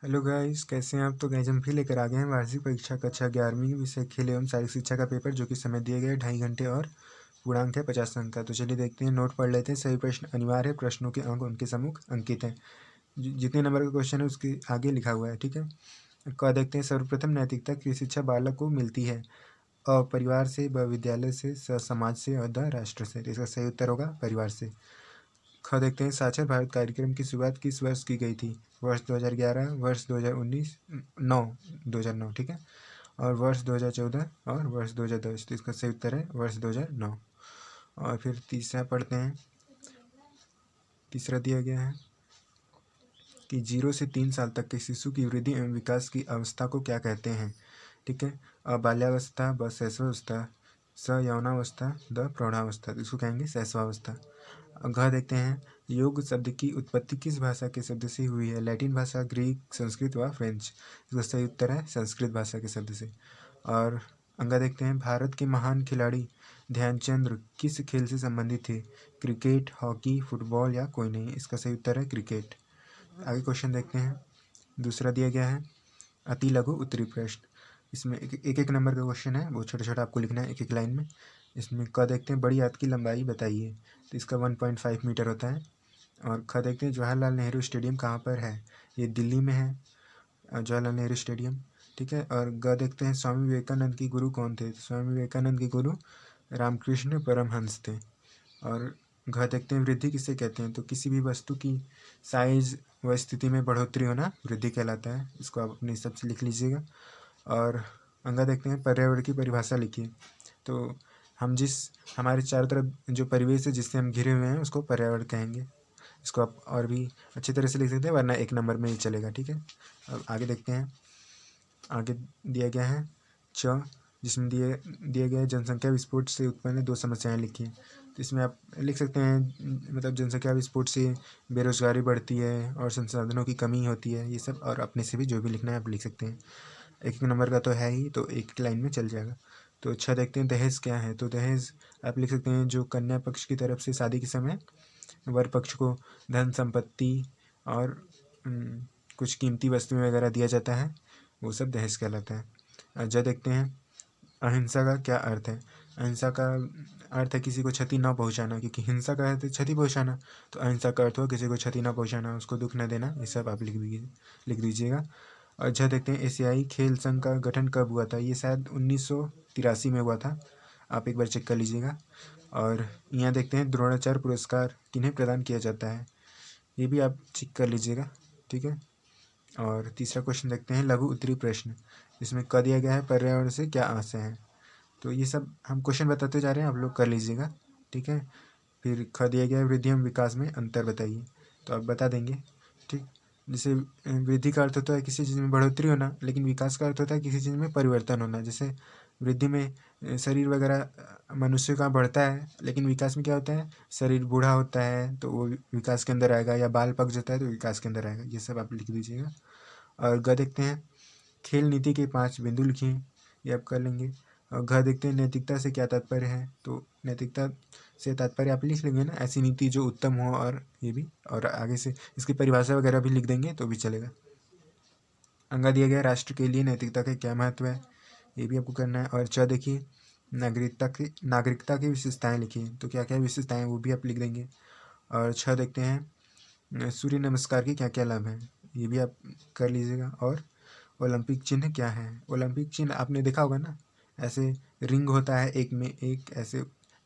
Hello guys, कैसे हैं आप। तो गाइस हम फिर लेकर आ गए हैं वार्षिक परीक्षा कक्षा 11वीं विषय खेल एवं शारीरिक शिक्षा का पेपर, जो कि समय दिए गए 2.5 घंटे और पूर्णांक है 50 अंक का। तो चलिए देखते हैं, नोट पढ़ लेते हैं। सभी प्रश्न अनिवार्य है, प्रश्नों के अंक उनके सम्मुख अंकित हैं। जितने नंबर का क्वेश्चन है उसके आगे लिखा हुआ है, ठीक है। क देखते हैं, सर्वप्रथम नैतिकता की शिक्षा बालक को मिलती है। अ परिवार से, ब विद्यालय से, स समाज से और द राष्ट्र से। तो इसका सही उत्तर होगा परिवार से। ख देखते हैं, साक्षर भारत कार्यक्रम की शुरुआत किस वर्ष की गई थी। वर्ष 2011, वर्ष 2019, 2009, ठीक है, और वर्ष 2014 और वर्ष 2010। तो इसका सही उत्तर है वर्ष 2009। और फिर तीसरा पढ़ते हैं। तीसरा दिया गया है कि 0 से 3 साल तक के शिशु की वृद्धि एवं विकास की अवस्था को क्या कहते हैं, ठीक है। अ बाल्यावस्था, ब शैशवावस्था, स यौनावस्था, द प्रौढ़ावस्था। तो इसको कहेंगे शैशवावस्था। घ देखते हैं, योग शब्द की उत्पत्ति किस भाषा के शब्द से हुई है। लैटिन भाषा, ग्रीक, संस्कृत व फ्रेंच। इसका सही उत्तर है संस्कृत भाषा के शब्द से। और अंगा देखते हैं, भारत के महान खिलाड़ी ध्यानचंद्र किस खेल से संबंधित थे। क्रिकेट, हॉकी, फुटबॉल या कोई नहीं। इसका सही उत्तर है क्रिकेट। आगे क्वेश्चन देखते हैं। दूसरा दिया गया है अति लघु उत्तरी प्रश्न। इसमें एक एक नंबर का क्वेश्चन है, वो छोटा छोटा आपको लिखना है एक एक लाइन में। इसमें क देखते हैं, बड़ी हाथ की लंबाई बताइए। तो इसका 1.5 मीटर होता है। और ख देखते हैं, जवाहरलाल नेहरू स्टेडियम कहाँ पर है। ये दिल्ली में है, जवाहरलाल नेहरू स्टेडियम, ठीक है। और ग देखते हैं, स्वामी विवेकानंद के गुरु कौन थे। तो स्वामी विवेकानंद के गुरु रामकृष्ण परमहंस थे। और घ देखते हैं, वृद्धि किसे कहते हैं। तो किसी भी वस्तु की साइज व स्थिति में बढ़ोतरी होना वृद्धि कहलाता है। इसको आप अपने हिसाब से लिख लीजिएगा। और अंगा देखते हैं, पर्यावरण की परिभाषा लिखिए। तो हम जिस हमारे चारों तरफ जो परिवेश है जिससे हम घिरे हुए हैं उसको पर्यावरण कहेंगे। इसको आप और भी अच्छी तरह से लिख सकते हैं, वरना एक नंबर में ही चलेगा, ठीक है। अब आगे देखते हैं। आगे दिया गया है च, जिसमें दिया गया है, जनसंख्या विस्फोट से उत्पन्न 2 समस्याएं लिखिए। तो इसमें आप लिख सकते हैं, मतलब जनसंख्या विस्फोट से बेरोजगारी बढ़ती है और संसाधनों की कमी होती है, ये सब। और अपने से भी जो भी लिखना है आप लिख सकते हैं। एक नंबर का तो है ही, तो एक लाइन में चल जाएगा। तो अच्छा देखते हैं, दहेज क्या है। तो दहेज आप लिख सकते हैं, जो कन्या पक्ष की तरफ से शादी के समय वर पक्ष को धन संपत्ति और कुछ कीमती वस्तुएं वगैरह दिया जाता है, वो सब दहेज कहलाता है। अच्छा देखते हैं, अहिंसा का क्या अर्थ है। अहिंसा का अर्थ है किसी को क्षति न पहुंचाना, क्योंकि हिंसा का अर्थ है क्षति पहुंचाना। तो अहिंसा का अर्थ हो किसी को क्षति न पहुंचाना, उसको दुख न देना। ये सब आप लिख दीजिएगा। अच्छा देखते हैं, एशियाई खेल संघ का गठन कब हुआ था। ये शायद 1983 में हुआ था, आप एक बार चेक कर लीजिएगा। और यहाँ देखते हैं, द्रोणाचार्य पुरस्कार किन्हें प्रदान किया जाता है, ये भी आप चेक कर लीजिएगा, ठीक है। और तीसरा क्वेश्चन देखते हैं, लघु उत्तरी प्रश्न। इसमें क दिया गया है, पर्यावरण से क्या आशय है। तो ये सब हम क्वेश्चन बताते जा रहे हैं, आप लोग कर लीजिएगा, ठीक है। फिर ख दिया गया है, वृद्धि एवं विकास में अंतर बताइए। तो आप बता देंगे, ठीक। जैसे वृद्धि का अर्थ होता है किसी चीज़ में बढ़ोतरी होना, लेकिन विकास का अर्थ होता है किसी चीज़ में परिवर्तन होना। जैसे वृद्धि में शरीर वगैरह मनुष्य का बढ़ता है, लेकिन विकास में क्या होता है, शरीर बूढ़ा होता है तो वो विकास के अंदर आएगा, या बाल पक जाता है तो विकास के अंदर आएगा। ये सब आप लिख दीजिएगा। और ग देखते हैं, खेल नीति के 5 बिंदु लिखिए, ये आप कर लेंगे। और घ देखते हैं, नैतिकता से क्या तात्पर्य है। तो नैतिकता से तात्पर्य आप लिख लेंगे ना, ऐसी नीति जो उत्तम हो। और ये भी, और आगे से इसकी परिभाषा वगैरह भी लिख देंगे तो भी चलेगा। अंगा दिया गया, राष्ट्र के लिए नैतिकता का क्या महत्व है, ये भी आपको करना है। और च देखिए, नागरिकता की विशेषताएं लिखिए। तो क्या क्या विशेषताएं वो भी आप लिख देंगे। और छ देखते हैं, सूर्य नमस्कार के क्या क्या लाभ हैं, ये भी आप कर लीजिएगा। और ओलंपिक चिन्ह क्या है। ओलंपिक चिन्ह आपने देखा होगा ना, ऐसे रिंग होता है, एक में एक ऐसे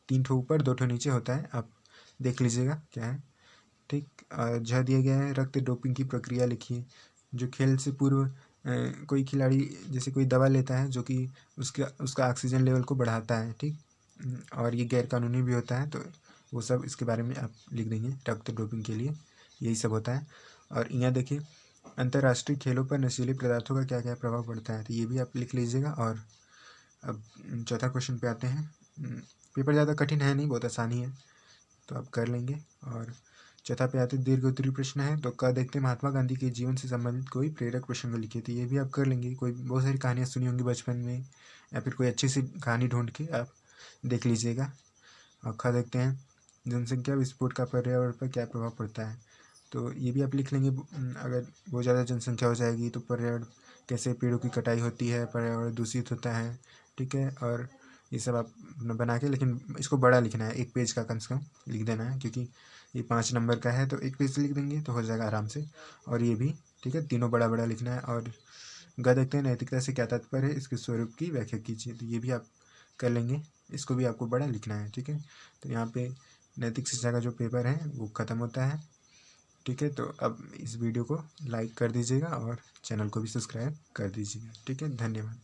3 ठो ऊपर 2 ठो नीचे होता है, आप देख लीजिएगा क्या है, ठीक। जहाँ दिया गया है, रक्त डोपिंग की प्रक्रिया लिखिए। जो खेल से पूर्व कोई खिलाड़ी जैसे कोई दवा लेता है जो कि उसका ऑक्सीजन लेवल को बढ़ाता है, ठीक। और ये गैर कानूनी भी होता है, तो वो सब इसके बारे में आप लिख देंगे, रक्त डोपिंग के लिए यही सब होता है। और यहाँ देखिए, अंतर्राष्ट्रीय खेलों पर नशीले पदार्थों का क्या क्या प्रभाव पड़ता है, तो ये भी आप लिख लीजिएगा। और अब चौथा क्वेश्चन पे आते हैं। पेपर ज़्यादा कठिन है नहीं, बहुत आसानी है, तो आप कर लेंगे। और चौथा पे आते दीर्घ उत्तरी प्रश्न है। तो क्या देखते हैं, महात्मा गांधी के जीवन से संबंधित कोई प्रेरक प्रसंग लिखे। तो ये भी आप कर लेंगे, कोई बहुत सारी कहानियाँ सुनी होंगी बचपन में, या फिर कोई अच्छी सी कहानी ढूंढ के आप देख लीजिएगा। और खा देखते हैं, जनसंख्या विस्फोट का पर्यावरण पर क्या प्रभाव पड़ता है। तो ये भी आप लिख लेंगे। अगर बहुत ज़्यादा जनसंख्या हो जाएगी तो पर्यावरण कैसे पेड़ों की कटाई होती है, पर्यावरण दूषित होता है, ठीक है। और ये सब आप बना के, लेकिन इसको बड़ा लिखना है, 1 पेज का कम से कम लिख देना है, क्योंकि ये 5 नंबर का है तो 1 पेज लिख देंगे तो हो जाएगा आराम से। और ये भी ठीक है, तीनों बड़ा बड़ा लिखना है। और देखते हैं नैतिकता से क्या तात्पर्य है, इसके स्वरूप की व्याख्या कीजिए, तो ये भी आप कर लेंगे। इसको भी आपको बड़ा लिखना है, ठीक है। तो यहाँ पे नैतिक शिक्षा का जो पेपर है वो ख़त्म होता है, ठीक है। तो अब इस वीडियो को लाइक कर दीजिएगा और चैनल को भी सब्सक्राइब कर दीजिएगा, ठीक है। धन्यवाद।